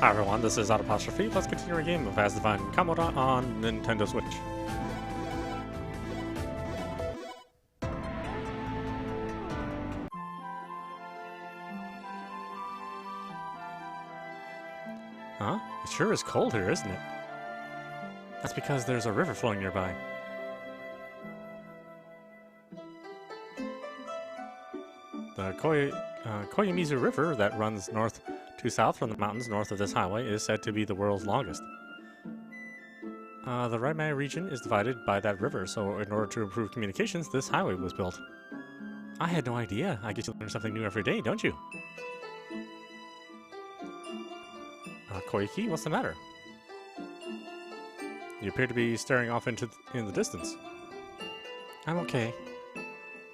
Hi everyone, this is audap. Let's continue our game of Asdivine Kamura on Nintendo Switch. Huh? It sure is cold here, isn't it? That's because there's a river flowing nearby. The Koyamizu River that runs north to south from the mountains north of this highway is said to be the world's longest. The Raimei region is divided by that river, so in order to improve communications, this highway was built. I had no idea. I get to learn something new every day, don't you? Koiki, what's the matter? You appear to be staring off in the distance. I'm okay.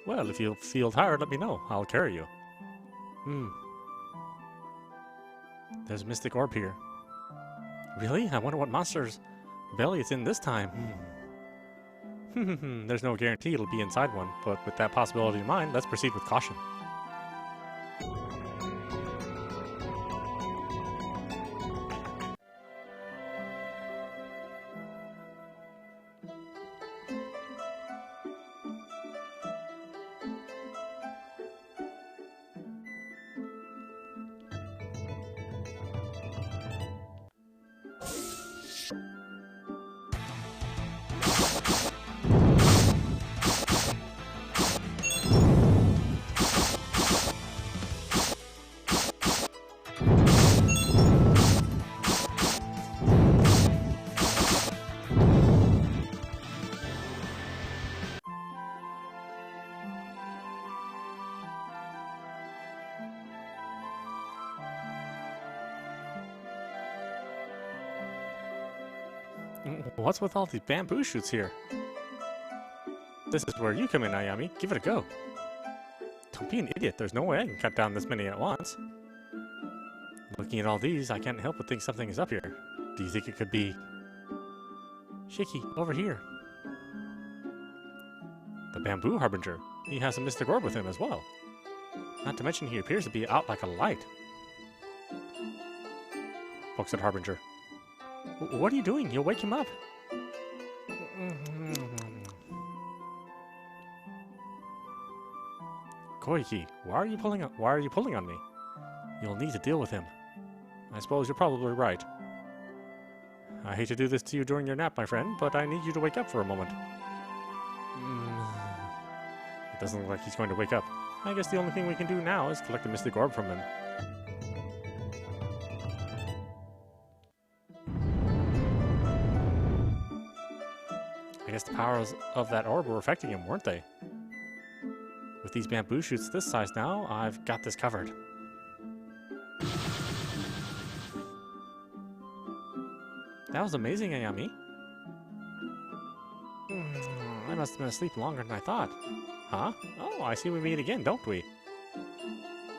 Well, if you feel tired, let me know. I'll carry you. There's a Mystic Orb here. Really? I wonder what monster's belly it's in this time. There's no guarantee it'll be inside one, but with that possibility in mind, let's proceed with caution. What's with all these bamboo shoots here? This is where you come in, Ayami. Give it a go. Don't be an idiot. There's no way I can cut down this many at once. Looking at all these, I can't help but think something is up here. Do you think it could be... Shiki, over here. The bamboo harbinger. He has a Mystic Orb with him as well. Not to mention he appears to be out like a light. Pokes at Harbinger. What are you doing? You'll wake him up. Koiki, why are you pulling on me? You'll need to deal with him. I suppose you're probably right. I hate to do this to you during your nap, my friend, but I need you to wake up for a moment. It doesn't look like he's going to wake up. I guess the only thing we can do now is collect a Mystic Orb from him. I guess the powers of that orb were affecting him, weren't they? With these bamboo shoots this size now, I've got this covered. That was amazing, Ayami. I must have been asleep longer than I thought. Huh? Oh, I see we meet again, don't we?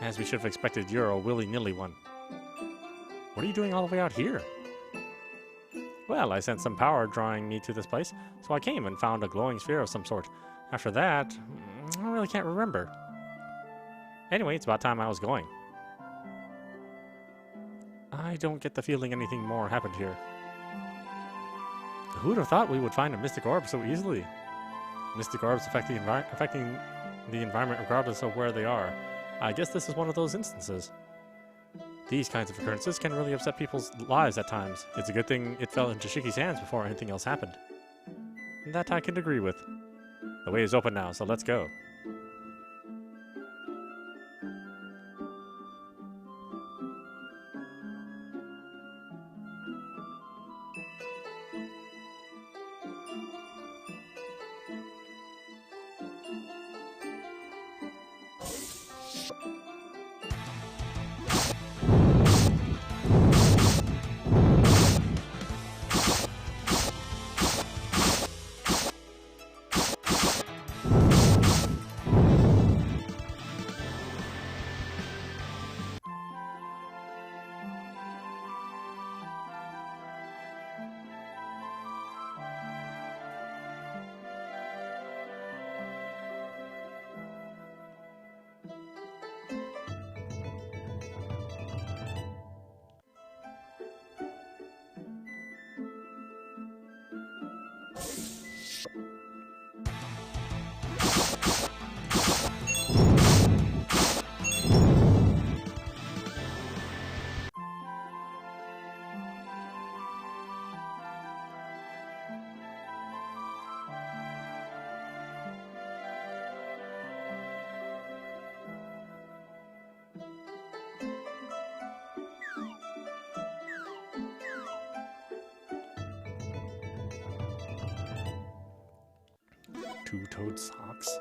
As we should have expected, you're a willy-nilly one. What are you doing all the way out here? Well, I sensed some power drawing me to this place, so I came and found a glowing sphere of some sort. After that, I really can't remember. Anyway, it's about time I was going. I don't get the feeling anything more happened here. Who would have thought we would find a Mystic Orb so easily? Mystic Orbs affecting the environment regardless of where they are. I guess this is one of those instances. These kinds of occurrences can really upset people's lives at times. It's a good thing it fell into Shiki's hands before anything else happened. That I can agree with. The way is open now, so let's go. two-toed socks?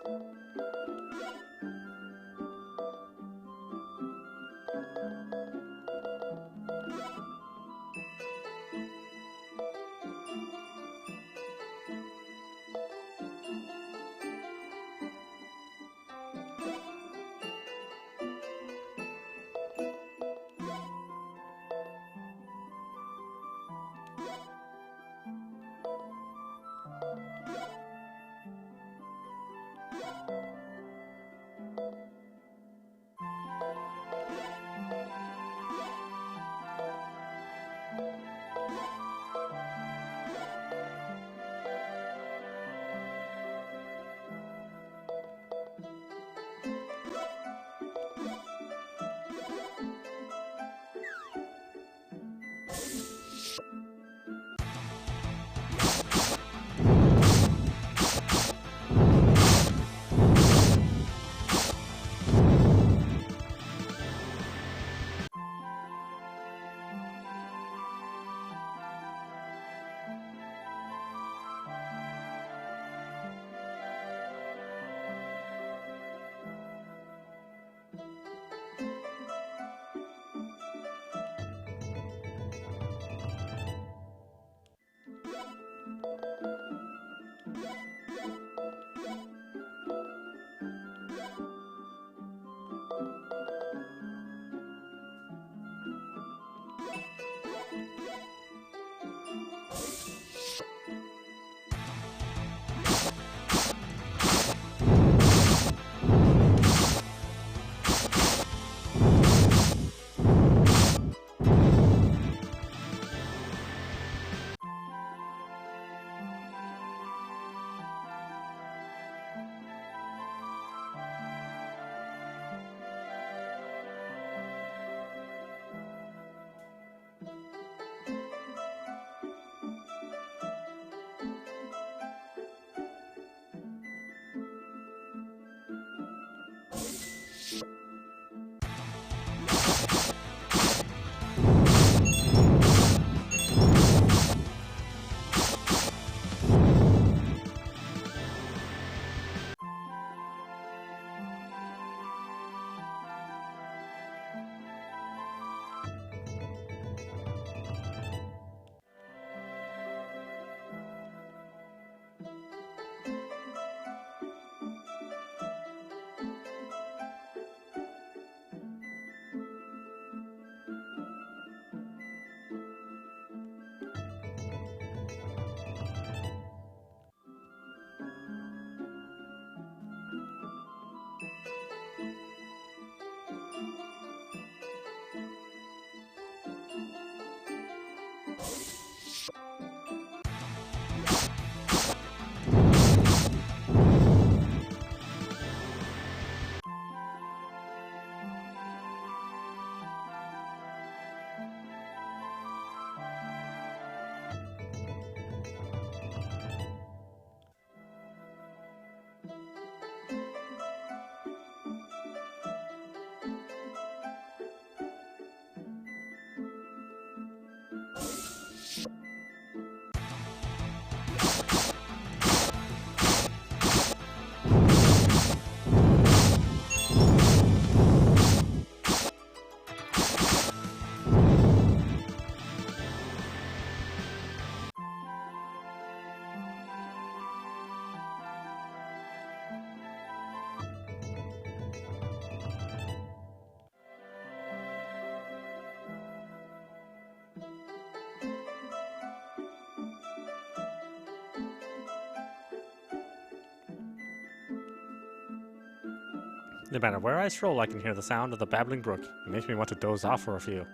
No matter where I stroll, I can hear the sound of the babbling brook. It makes me want to doze off for a few.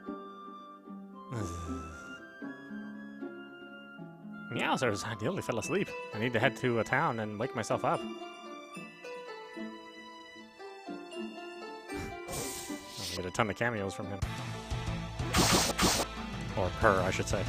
Meowsers, I nearly fell asleep. I need to head to a town and wake myself up. I'll get a ton of cameos from him. Or her, I should say.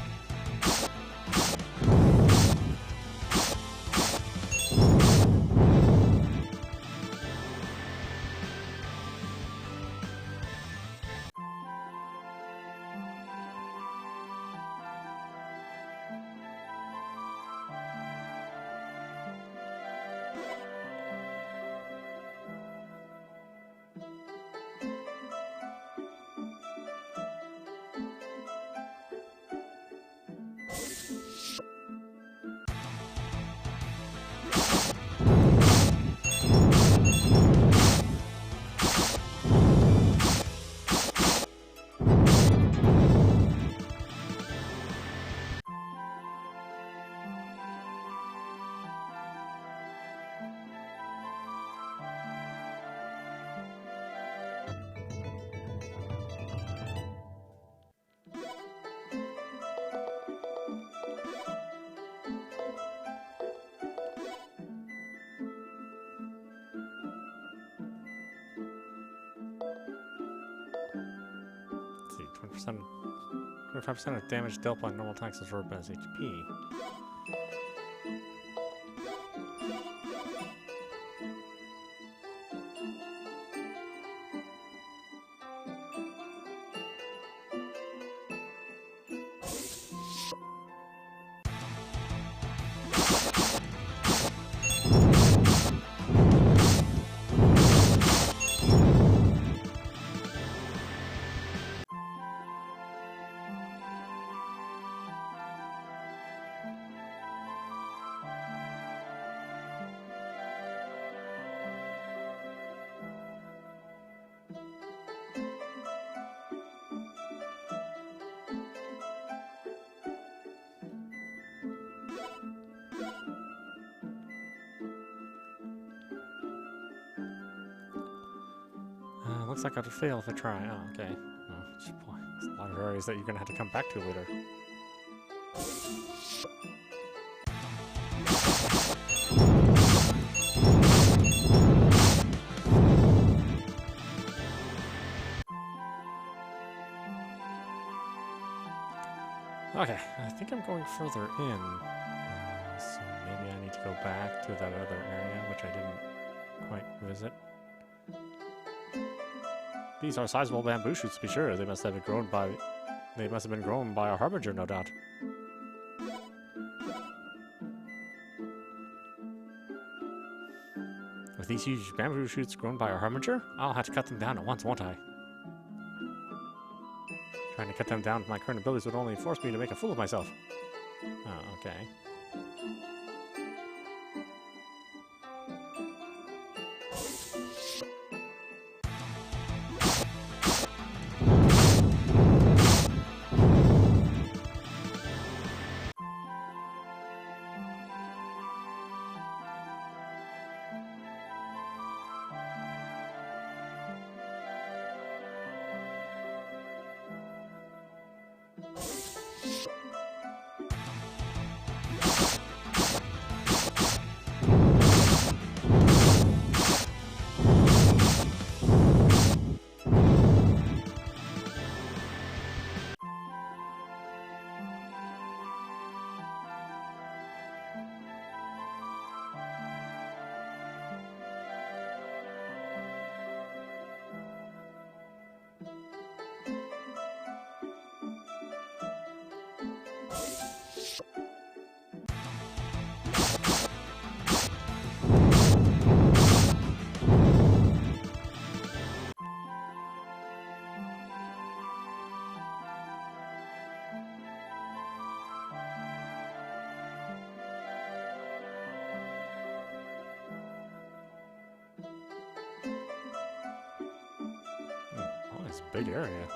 25% of damage dealt by normal attacks absorbed as HP. Looks like I'd fail if I try. Oh, okay. Oh, boy, there's a lot of areas that you're gonna have to come back to later. Okay, I think I'm going further in. So maybe I need to go back to that other area, which I didn't quite visit. These are sizable bamboo shoots, to be sure. They must have been grown by a harbinger, no doubt. With these huge bamboo shoots grown by a harbinger, I'll have to cut them down at once, won't I? Trying to cut them down with my current abilities would only force me to make a fool of myself. Oh, okay. It's a big area.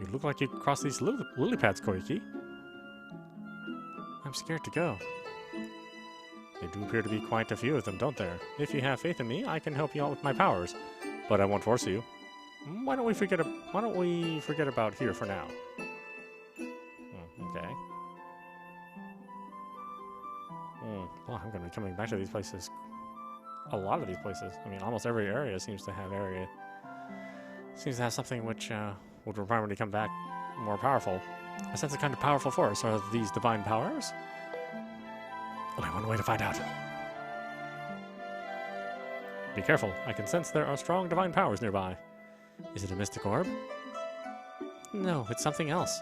You look like you crossed these lily pads, Koiki. I'm scared to go. There do appear to be quite a few of them, don't there? If you have faith in me, I can help you out with my powers, but I won't force you. Why don't we forget about here for now? Okay. Well, I'm going to be coming back to these places. A lot of these places. I mean, almost every area seems to have something which would require me to come back more powerful. I sense a kind of powerful force. Are these divine powers? Only one way to find out. Be careful. I can sense there are strong divine powers nearby. Is it a Mystic Orb? No, it's something else.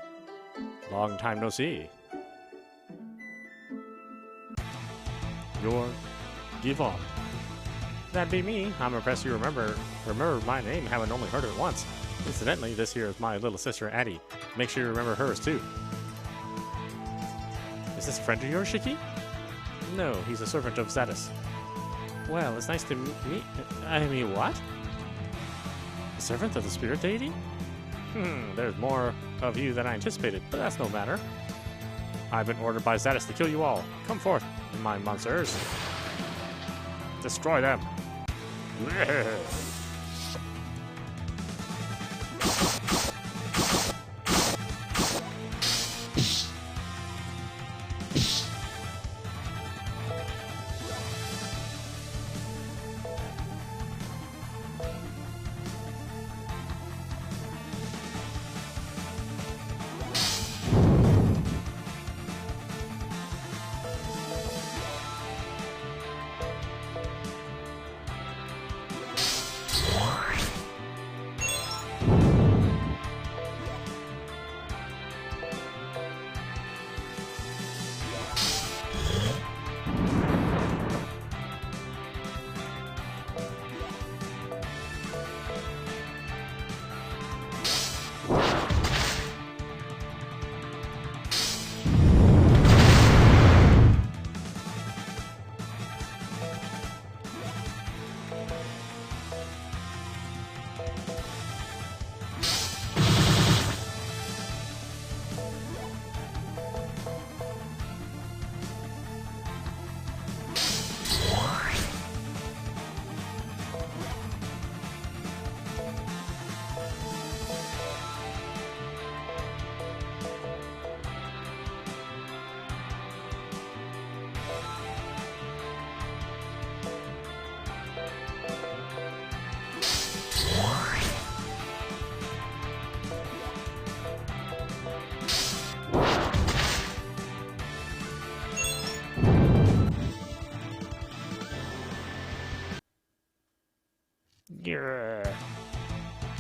Long time no see. Give up. That'd be me. I'm impressed you remember my name, haven't only heard it once. Incidentally, this here is my little sister, Addie. Make sure you remember hers, too. Is this a friend of yours, Shiki? No, he's a servant of Zaddes. Well, it's nice to meet... I mean, what? A servant of the Spirit Deity? There's more of you than I anticipated, but that's no matter. I've been ordered by Zaddes to kill you all. Come forth, my monsters. Destroy them.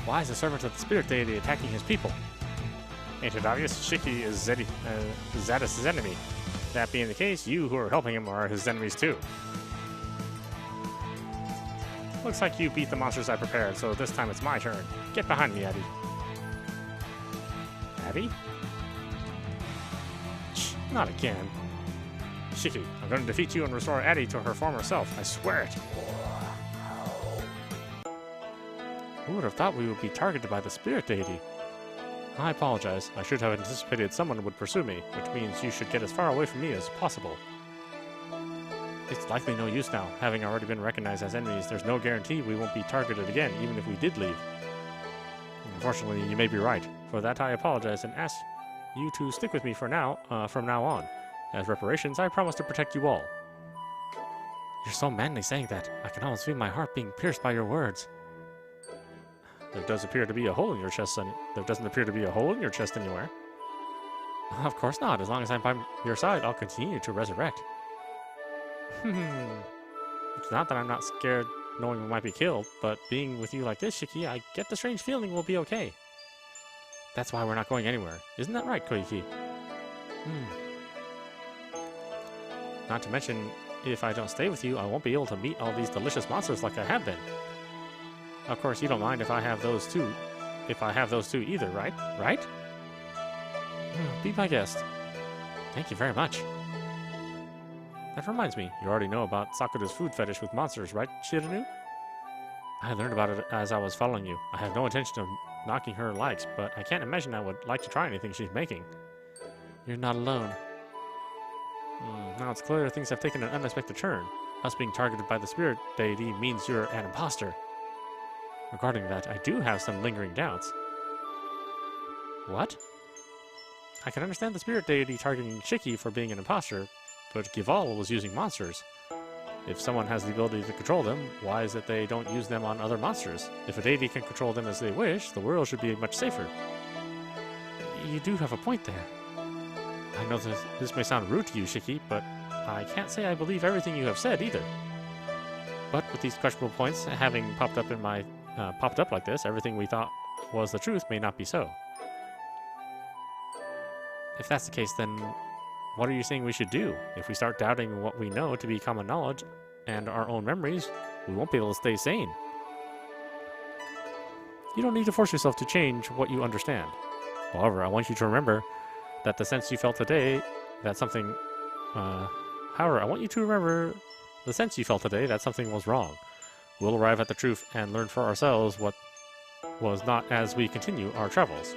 Why is the servant of the Spirit Deity attacking his people? Ain't it obvious? Shiki is Zaddes' enemy. That being the case, you who are helping him are his enemies too. Looks like you beat the monsters I prepared, so this time it's my turn. Get behind me, Addie. Addie? Shh, not again. Shiki, I'm going to defeat you and restore Addie to her former self. I swear it. Who would have thought we would be targeted by the Spirit Deity? I apologize. I should have anticipated someone would pursue me, which means you should get as far away from me as possible. It's likely no use now. Having already been recognized as enemies, there's no guarantee we won't be targeted again, even if we did leave. Unfortunately, you may be right. For that, I apologize and ask you to stick with me from now on. As reparations, I promise to protect you all. You're so manly saying that. I can almost feel my heart being pierced by your words. There does appear to be a hole in your chest, and there doesn't appear to be a hole in your chest anywhere. Of course not. As long as I'm by your side, I'll continue to resurrect. It's not that I'm not scared knowing we might be killed, but being with you like this, Shiki, I get the strange feeling we'll be okay. That's why we're not going anywhere. Isn't that right, Koiki? Not to mention, if I don't stay with you, I won't be able to meet all these delicious monsters like I have been. Of course, you don't mind if I have those too. If I have those too either, right? Right? Be my guest. Thank you very much. That reminds me, you already know about Sakura's food fetish with monsters, right, Shirinu? I learned about it as I was following you. I have no intention of knocking her likes, but I can't imagine I would like to try anything she's making. You're not alone. Now it's clear things have taken an unexpected turn. Us being targeted by the Spirit Deity means you're an imposter. Regarding that, I do have some lingering doubts. What? I can understand the Spirit Deity targeting Shiki for being an imposter, but Gival was using monsters. If someone has the ability to control them, why is it they don't use them on other monsters? If a deity can control them as they wish, the world should be much safer. You do have a point there. I know that this may sound rude to you, Shiki, but I can't say I believe everything you have said either. But with these questionable points having popped up like this, everything we thought was the truth may not be so. If that's the case, then what are you saying we should do? If we start doubting what we know to be common knowledge and our own memories, we won't be able to stay sane. You don't need to force yourself to change what you understand. However, I want you to remember that the sense you felt today that something was wrong. We'll arrive at the truth and learn for ourselves what was not as we continue our travels.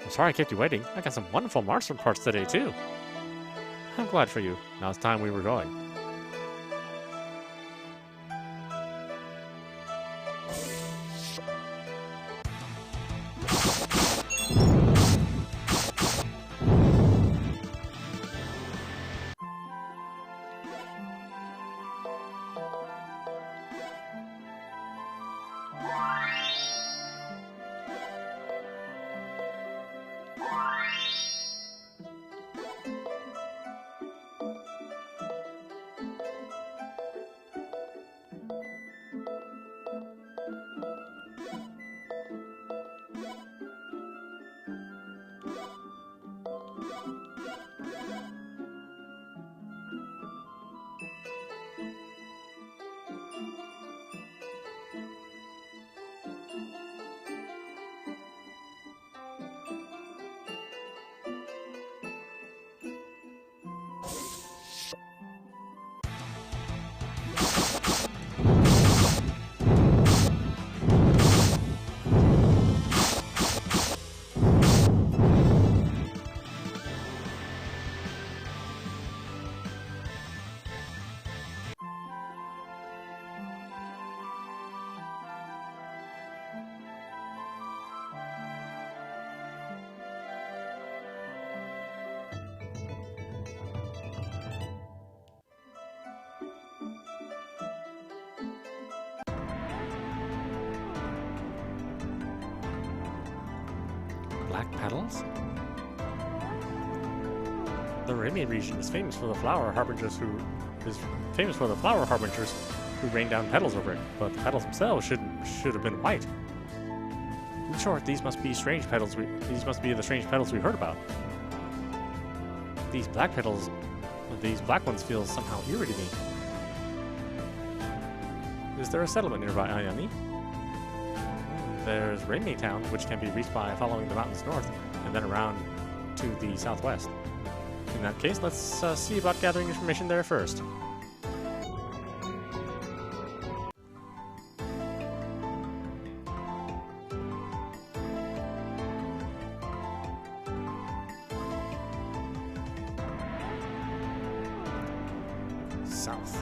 I'm sorry I kept you waiting. I got some wonderful marksman parts today, too. I'm glad for you. Now it's time we were going. Black petals? The Radiant region is famous for the flower harbingers who rain down petals over it, but the petals themselves should have been white. In short, these must be the strange petals we heard about. These black ones feel somehow eerie to me. Is there a settlement nearby, Ayami? There's Rainy Town, which can be reached by following the mountains north and then around to the southwest. In that case, let's see about gathering information there first. South.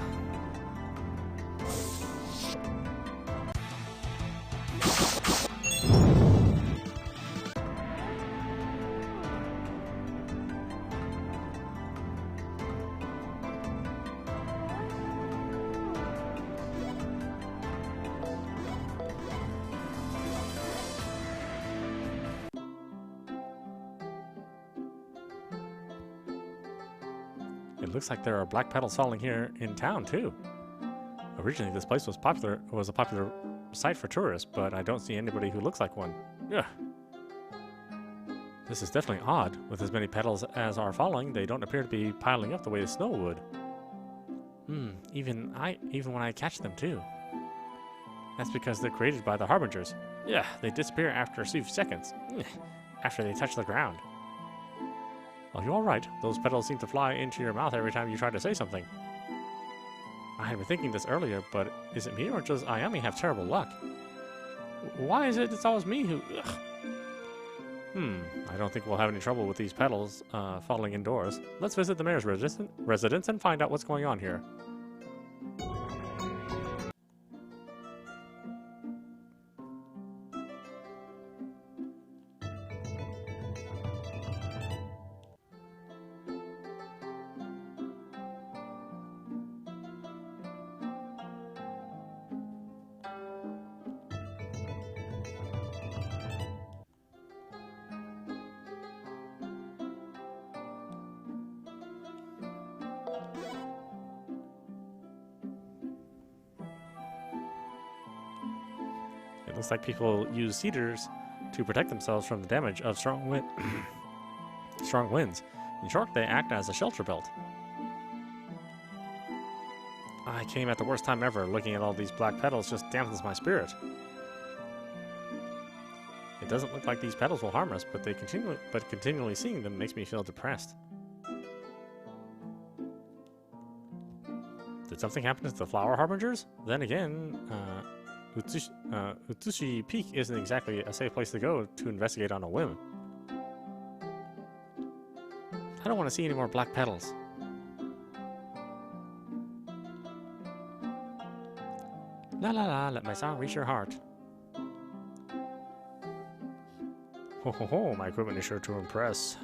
It looks like there are black petals falling here in town, too. Originally, this place was a popular site for tourists, but I don't see anybody who looks like one. Ugh. This is definitely odd. With as many petals as are falling, they don't appear to be piling up the way the snow would. Even when I catch them, too. That's because they're created by the Harbingers. Yeah, they disappear after a few seconds, after they touch the ground. Are you alright? Those petals seem to fly into your mouth every time you try to say something. I had been thinking this earlier, but is it me or does Ayami have terrible luck? Why is it it's always me who... Ugh. I don't think we'll have any trouble with these petals falling indoors. Let's visit the mayor's residence and find out what's going on here. It looks like people use cedars to protect themselves from the damage of strong winds. In short, they act as a shelter belt. I came at the worst time ever. Looking at all these black petals just dampens my spirit. It doesn't look like these petals will harm us, but continually seeing them makes me feel depressed. Did something happen to the flower harbingers? Then again, Utsushi Peak isn't exactly a safe place to go to investigate on a whim. I don't want to see any more black petals. La la la, let my song reach your heart. Ho ho ho, my equipment is sure to impress.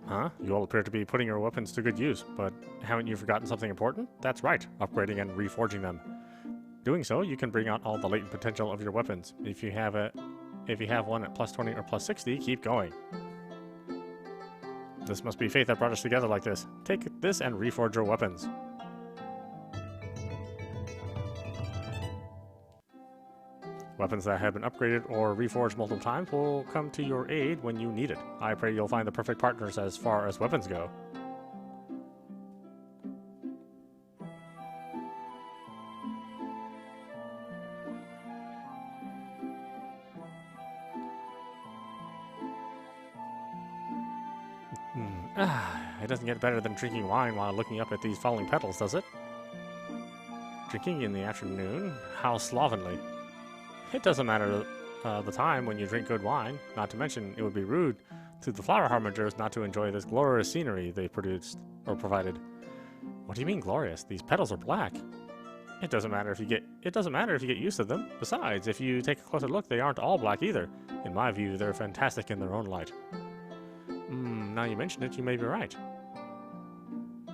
Huh? You all appear to be putting your weapons to good use, but haven't you forgotten something important? That's right, upgrading and reforging them. Doing so, you can bring out all the latent potential of your weapons. If you have one at plus 20 or plus 60, keep going. This must be fate that brought us together like this. Take this and reforge your weapons. Weapons that have been upgraded or reforged multiple times will come to your aid when you need it. I pray you'll find the perfect partners as far as weapons go. It doesn't get better than drinking wine while looking up at these falling petals, does it? Drinking in the afternoon? How slovenly. It doesn't matter the time when you drink good wine. Not to mention, it would be rude to the flower harbingers not to enjoy this glorious scenery they produced or provided. What do you mean glorious? These petals are black. It doesn't matter if you get used to them. Besides, if you take a closer look, they aren't all black either. In my view, they're fantastic in their own light. Now you mention it, you may be right.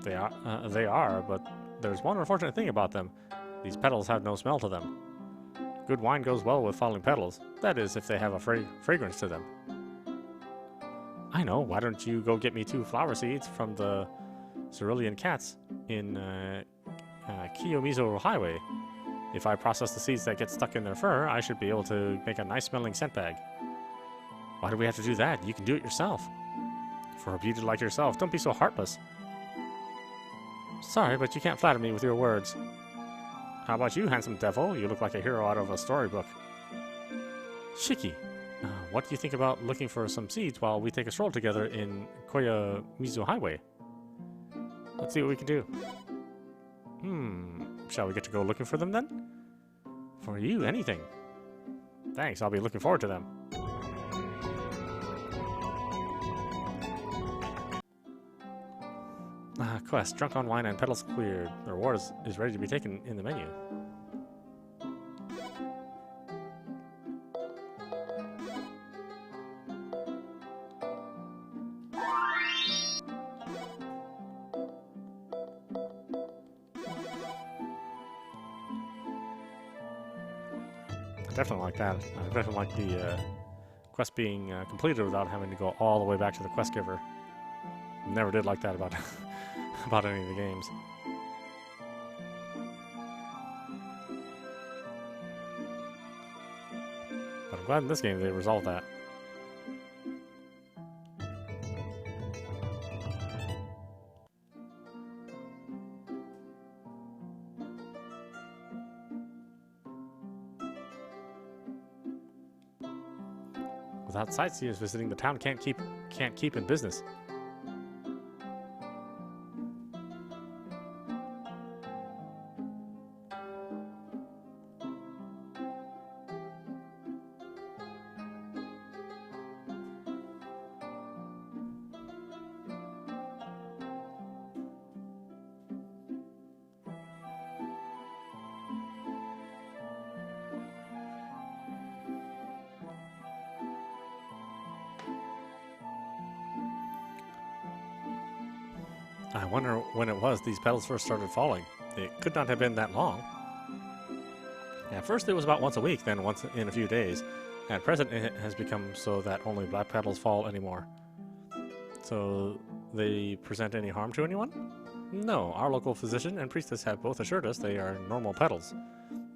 They are, but there's one unfortunate thing about them. These petals have no smell to them. Good wine goes well with falling petals. That is, if they have a fragrance to them. I know. Why don't you go get me 2 flower seeds from the cerulean cats in Kiyomizu Highway? If I process the seeds that get stuck in their fur, I should be able to make a nice-smelling scent bag. Why do we have to do that? You can do it yourself. For a beauty like yourself, don't be so heartless. Sorry, but you can't flatter me with your words. How about you, handsome devil? You look like a hero out of a storybook. Shiki, what do you think about looking for some seeds while we take a stroll together in Kiyomizu Highway? Let's see what we can do. Shall we get to go looking for them then? For you, anything. Thanks, I'll be looking forward to them. Quest, drunk on wine and petals cleared. The reward is ready to be taken in the menu. I definitely like that. I definitely like the quest being completed without having to go all the way back to the quest giver. Never did like that about about any of the games. I'm glad in this game they resolved that. Without sightseers visiting, the town can't keep in business. I wonder when it was these petals first started falling. It could not have been that long. At first it was about once a week, then once in a few days. At present it has become so that only black petals fall anymore. So they present any harm to anyone? No, our local physician and priestess have both assured us they are normal petals.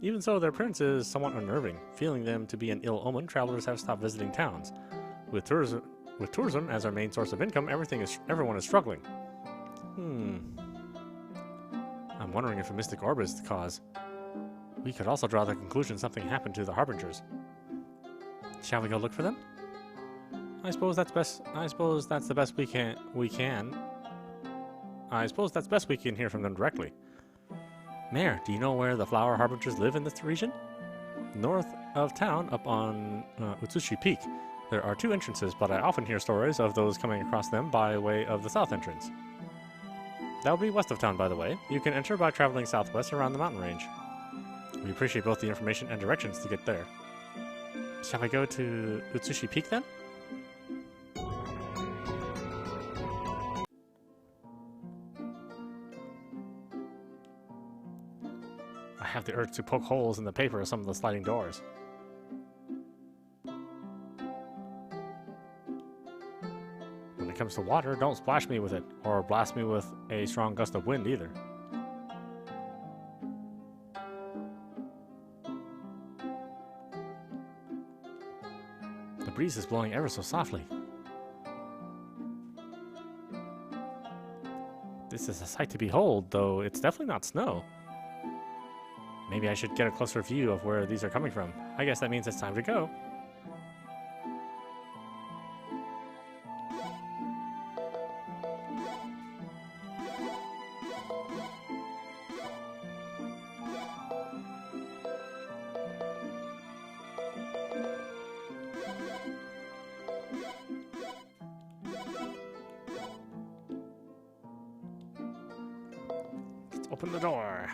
Even so, their appearance is somewhat unnerving. Feeling them to be an ill omen, travelers have stopped visiting towns. With tourism as our main source of income, everyone is struggling. I'm wondering if a Mystic Orb is the cause. We could also draw the conclusion something happened to the Harbingers. Shall we go look for them? I suppose that's the best we can. I suppose that's best we can hear from them directly. Mayor, do you know where the Flower Harbingers live in this region? North of town, up on Utsushi Peak. There are two entrances, but I often hear stories of those coming across them by way of the south entrance. That would be west of town, by the way. You can enter by traveling southwest around the mountain range. We appreciate both the information and directions to get there. Shall we go to Utsushi Peak then? I have the urge to poke holes in the paper of some of the sliding doors. When it comes to water, don't splash me with it, or blast me with a strong gust of wind either. The breeze is blowing ever so softly. This is a sight to behold, though it's definitely not snow. Maybe I should get a closer view of where these are coming from. I guess that means it's time to go. Let's open the door.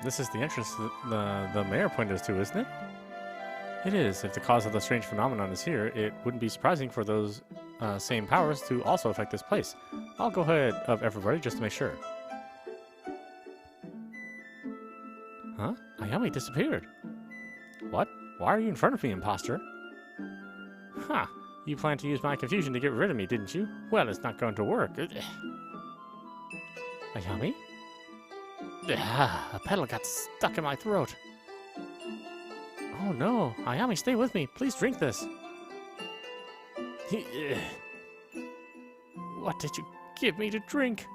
This is the entrance the mayor pointed us to, isn't it? It is. If the cause of the strange phenomenon is here, it wouldn't be surprising for those same powers to also affect this place. I'll go ahead of everybody just to make sure. Huh? Ayami disappeared. What? Why are you in front of me, imposter? Ha! Huh. You planned to use my confusion to get rid of me, didn't you? Well, it's not going to work. Ayami? Ah, a petal got stuck in my throat. Oh no, Ayami, stay with me. Please drink this. What did you give me to drink?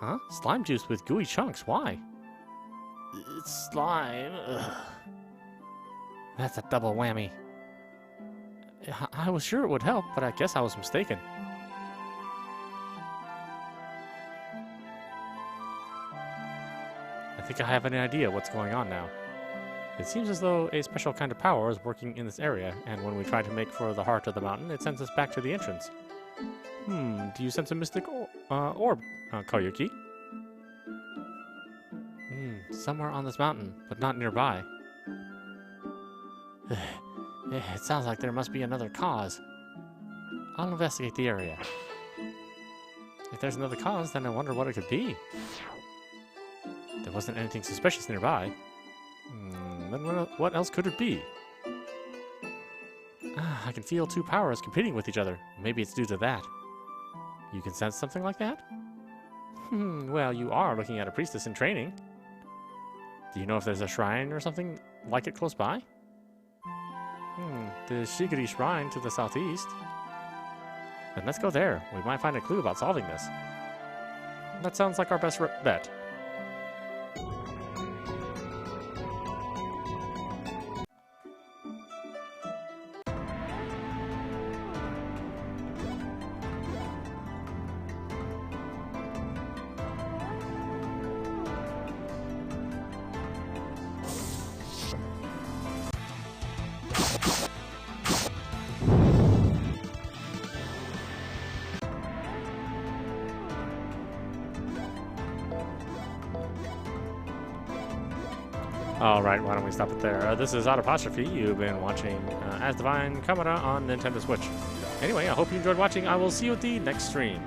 Huh? Slime juice with gooey chunks. Why? It's slime. Ugh. That's a double whammy. I was sure it would help, but I guess I was mistaken. I think I have an idea what's going on now. It seems as though a special kind of power is working in this area, and when we try to make for the heart of the mountain, it sends us back to the entrance. Do you sense a mystic orb, Koyuki? Somewhere on this mountain, but not nearby. It sounds like there must be another cause. I'll investigate the area. If there's another cause, then I wonder what it could be. There wasn't anything suspicious nearby. Then what else could it be? I can feel two powers competing with each other. Maybe it's due to that. You can sense something like that? Well, you are looking at a priestess in training. Do you know if there's a shrine or something like it close by? The Shiki shrine to the southeast. Then let's go there. We might find a clue about solving this. That sounds like our best bet. Alright, why don't we stop it there? This is audap. You've been watching Asdivine Kamura on Nintendo Switch. Anyway, I hope you enjoyed watching. I will see you at the next stream.